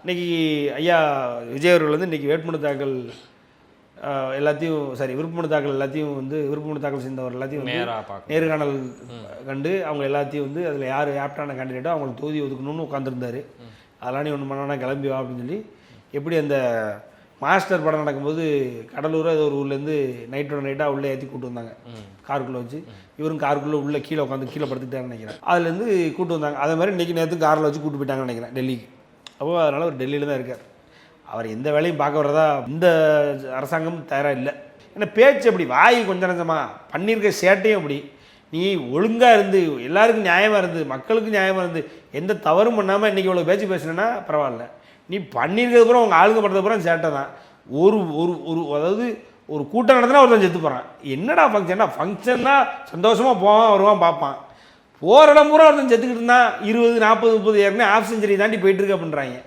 இன்றைக்கி ஐயா விஜய் அவர்கள் வந்து இன்றைக்கி வேட்புமனு தாக்கல் எல்லாத்தையும் விருப்பமனு தாக்கல் எல்லாத்தையும் வந்து விருப்பமனு தாக்கல் செய்தவர் எல்லாத்தையும் வந்து நேர்காணல் கண்டு அவங்க எல்லாத்தையும் வந்து அதில் யார் ஆப்டான கேண்டிடேட்டோ அவங்களுக்கு தொகுதி ஒதுக்கணும்னு உட்காந்துருந்தார். அதெல்லாம் நீ ஒன்று பண்ணா கிளம்பி வா அப்படின்னு சொல்லி எப்படி அந்த மாஸ்டர் படம் நடக்கும்போது கடலூர் ஏதோ ஒரு ஊர்லேருந்து நைட்டோட நைட்டாக உள்ளே ஏற்றி கூட்டு வந்தாங்க காருக்குள்ளே வச்சு. இவரும் காருக்குள்ளே உள்ளே கீழே உட்காந்து கீழே படுத்துக்கிட்டான்னு நினைக்கிறேன். அதுலேருந்து கூட்டு வந்தாங்க. அதே மாதிரி இன்றைக்கி நேற்று காரில் வச்சு கூட்டு போயிட்டாங்கன்னு நினைக்கிறேன் டெல்லிக்கு. அப்போது அதனால் அவர் டெல்லியில் தான் இருக்கார். அவர் எந்த வேலையும் பார்க்க வரதா இந்த அரசாங்கம் தயாராக இல்லை. ஏன்னா பேச்சு அப்படி வாய் கொஞ்சம் நஞ்சமாக பண்ணியிருக்க சேட்டையும் அப்படி. நீ ஒழுங்காக இருந்து எல்லாருக்கும் நியாயமாக இருந்து மக்களுக்கு நியாயமாக இருந்து எந்த தவறும் பண்ணாமல் இன்றைக்கி இவ்வளோ பேச்சு பேசுனேன்னா பரவாயில்ல. நீ பண்ணியிருக்கிறதுப்புறம் அவங்க ஆளுங்க பண்ணுறதுப்புறம் சேட்டை தான். ஒரு ஒரு ஒரு அதாவது ஒரு கூட்டம் நடத்தினா ஒருத்தன் செத்து போகிறான். என்னடா ஃபங்க்ஷன்னா சந்தோஷமாக போவான் வருவான் பார்ப்பான். போகிற இடம் பூரா ஒருத்தன் செத்துக்கிட்டு இருந்தான் 20, 40, 30 ஏற்கனவே ஆஃப் செஞ்சுரி தாண்டி போயிட்டுருக்கு அப்படின்றாங்க.